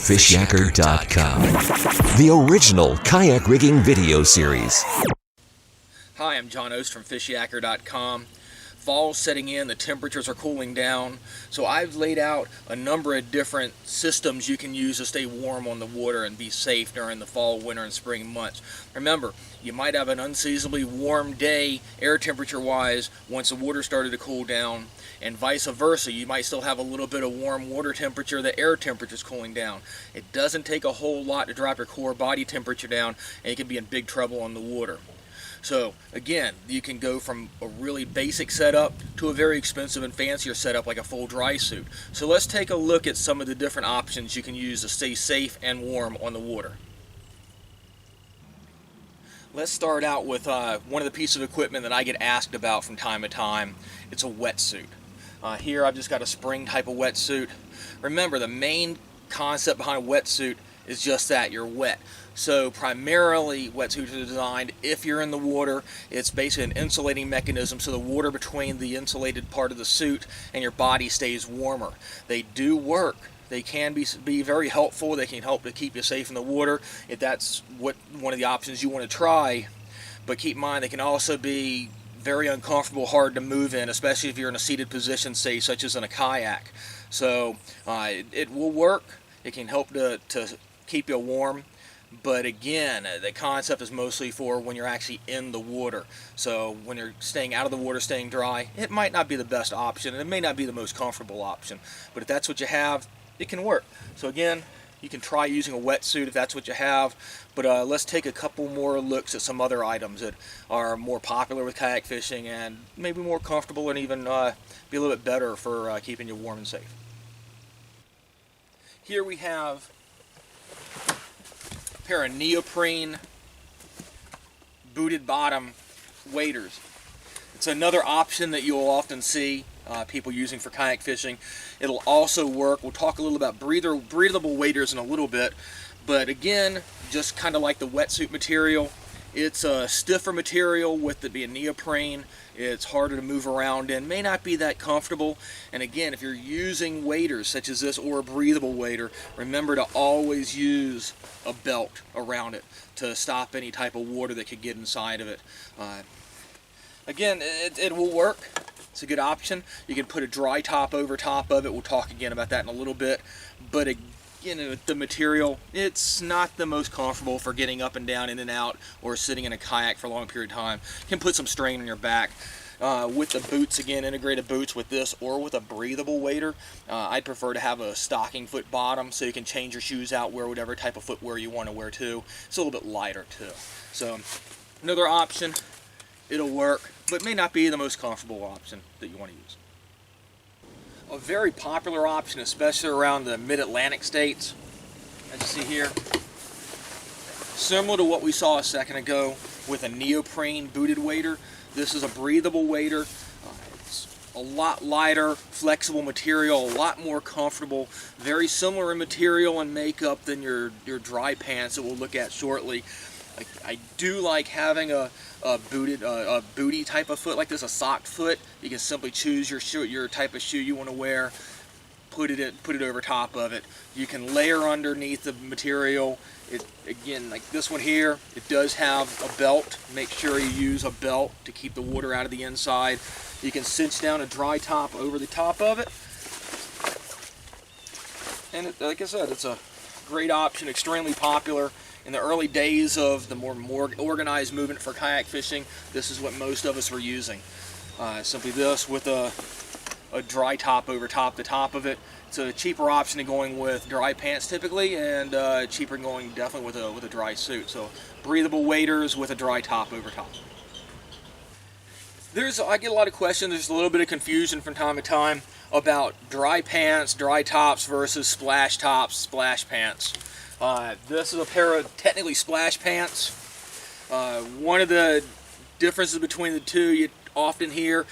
Fishyaker.com, the original kayak rigging video series. Hi, I'm John Oast from Fishyaker.com. Fall's setting in, the temperatures are cooling down, so I've laid out a number of different systems you can use to stay warm on the water and be safe during the fall, winter, and spring months. Remember, you might have an unseasonably warm day air temperature wise once the water started to cool down, and vice versa. You might still have a little bit of warm water temperature, the air temperature is cooling down. It doesn't take a whole lot to drop your core body temperature down, and you can be in big trouble on the water. So again, you can go from a really basic setup to a very expensive and fancier setup like a full dry suit. So let's take a look at some of the different options you can use to stay safe and warm on the water. Let's start out with one of the pieces of equipment that I get asked about from time to time. It's a wetsuit. Here I've just got a spring type of wetsuit. Remember, the main concept behind a wetsuit is just that, you're wet. So primarily wetsuits are designed if you're in the water. It's basically an insulating mechanism so the water between the insulated part of the suit and your body stays warmer. They do work. They can be very helpful. They can help to keep you safe in the water if that's one of the options you want to try. But keep in mind, they can also be very uncomfortable, hard to move in, especially if you're in a seated position, say such as in a kayak. So it will work. It can help to keep you warm. But again, the concept is mostly for when you're actually in the water. So when you're staying out of the water, staying dry, it might not be the best option, and it may not be the most comfortable option. But if that's what you have, it can work. So again, you can try using a wetsuit if that's what you have. But let's take a couple more looks at some other items that are more popular with kayak fishing and maybe more comfortable and even be a little bit better for keeping you warm and safe. Here we have pair of neoprene booted bottom waders. It's another option that you'll often see people using for kayak fishing. It'll also work. We'll talk a little about breathable waders in a little bit, but again, just kind of like the wetsuit material, it's a stiffer material with it being neoprene. It's harder to move around in, may not be that comfortable. And again, if you're using waders such as this or a breathable wader, remember to always use a belt around it to stop any type of water that could get inside of it. Again, it will work. It's a good option. You can put a dry top over top of it. We'll talk again about that in a little bit. But again, the material, it's not the most comfortable for getting up and down, in and out, or sitting in a kayak for a long period of time. It can put some strain on your back. With the boots, again, integrated boots with this or with a breathable wader, I'd prefer to have a stocking foot bottom so you can change your shoes out, wear whatever type of footwear you want to wear too. It's a little bit lighter too. So another option, it'll work, but may not be the most comfortable option that you want to use. A very popular option, especially around the mid-Atlantic states, as you see here, similar to what we saw a second ago with a neoprene booted wader. This is a breathable wader. It's a lot lighter, flexible material, a lot more comfortable, very similar in material and makeup than your dry pants that we'll look at shortly. I do like having a booty type of foot like this, a socked foot. You can simply choose your type of shoe you want to wear, put it over top of it. You can layer underneath the material. Again, like this one here, it does have a belt. Make sure you use a belt to keep the water out of the inside. You can cinch down a dry top over the top of it. And like I said, it's a great option, extremely popular. In the early days of the more organized movement for kayak fishing, this is what most of us were using. Simply this with a dry top over the top of it. It's a cheaper option than going with dry pants typically, and cheaper than going definitely with a dry suit. So breathable waders with a dry top over top. I get a lot of questions. There's a little bit of confusion from time to time about dry pants, dry tops versus splash tops, splash pants. This is a pair of technically splash pants. One of the differences between the two you often hear,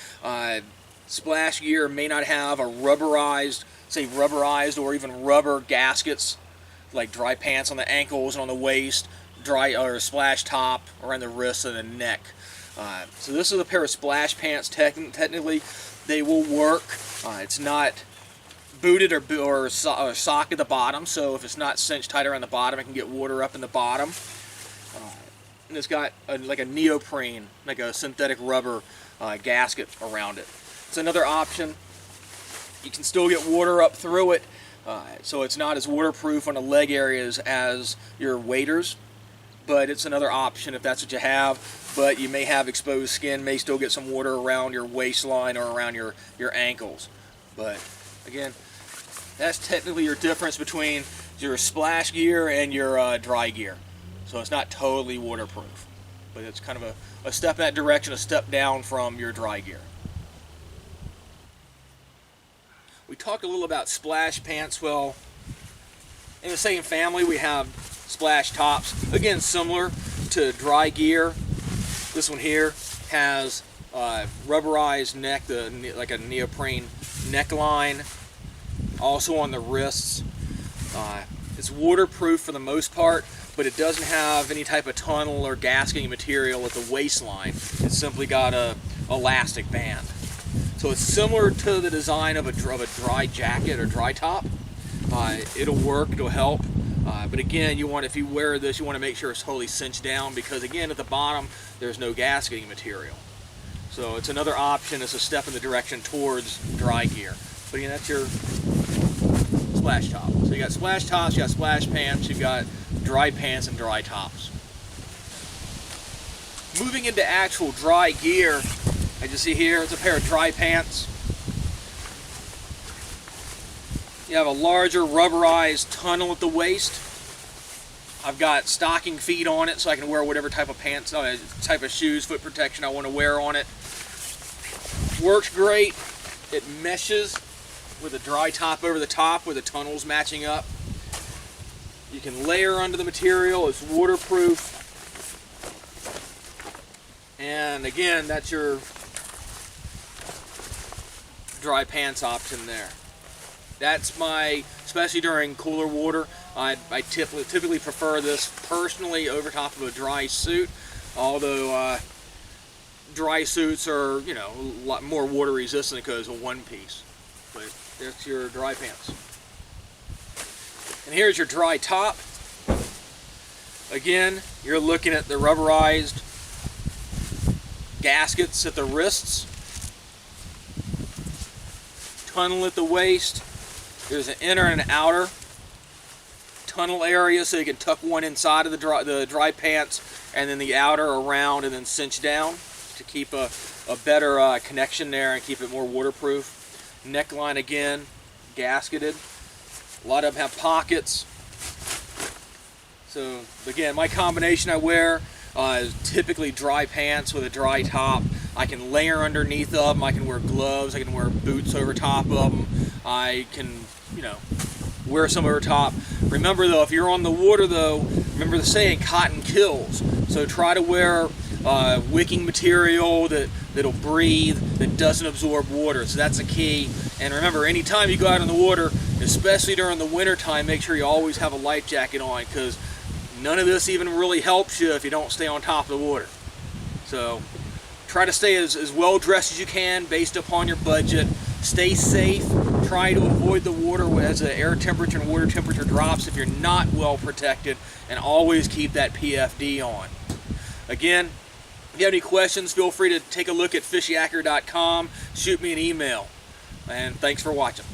splash gear may not have a rubberized or even rubber gaskets like dry pants on the ankles and on the waist, or a splash top around the wrists and the neck. So this is a pair of splash pants. Technically, they will work. It's not booted or sock at the bottom, so if it's not cinched tight around the bottom, it can get water up in the bottom. And it's got like a neoprene, like a synthetic rubber gasket around it. It's another option. You can still get water up through it, so it's not as waterproof on the leg areas as your waders, but it's another option if that's what you have. But you may have exposed skin, may still get some water around your waistline or around your ankles. But again, that's technically your difference between your splash gear and your dry gear. So it's not totally waterproof, but it's kind of a step in that direction, a step down from your dry gear. We talked a little about splash pants. Well, in the same family we have splash tops. Again, similar to dry gear. This one here has rubberized neck, like a neoprene neckline. Also on the wrists. It's waterproof for the most part, but it doesn't have any type of tunnel or gasketing material at the waistline. It's simply got a elastic band. So it's similar to the design of a dry jacket or dry top. It'll work, it'll help. But again, if you wear this, you want to make sure it's totally cinched down, because again, at the bottom, there's no gasketing material. So it's another option. It's a step in the direction towards dry gear. But again, that's your splash top. So you got splash tops, you got splash pants, you've got dry pants and dry tops. Moving into actual dry gear, as you see here, it's a pair of dry pants. You have a larger rubberized tunnel at the waist. I've got stocking feet on it, so I can wear whatever type of pants, type of shoes, foot protection I want to wear on it. Works great. It meshes with a dry top over the top where the tunnel's matching up. You can layer under the material. It's waterproof. And again, that's your dry pants option there. That's especially during cooler water, I typically prefer this personally over top of a dry suit, although dry suits are, a lot more water resistant because of one piece. But that's your dry pants. And here's your dry top. Again, you're looking at the rubberized gaskets at the wrists, tunnel at the waist. There's an inner and an outer tunnel area, so you can tuck one inside of the dry pants and then the outer around and then cinch down to keep a better connection there and keep it more waterproof. Neckline again, gasketed. A lot of them have pockets. So again, my combination I wear is typically dry pants with a dry top. I can layer underneath of them. I can wear gloves. I can wear boots over top of them. I can, wear some over top. Remember though, if you're on the water though, remember the saying, cotton kills. So try to wear wicking material that'll breathe, that doesn't absorb water. So that's the key. And remember, anytime you go out in the water, especially during the winter time, make sure you always have a life jacket on, because none of this even really helps you if you don't stay on top of the water. So try to stay as well dressed as you can based upon your budget. Stay safe. Try to avoid the water as the air temperature and water temperature drops if you're not well protected, and always keep that PFD on. Again, if you have any questions, feel free to take a look at fishyaker.com, shoot me an email, and thanks for watching.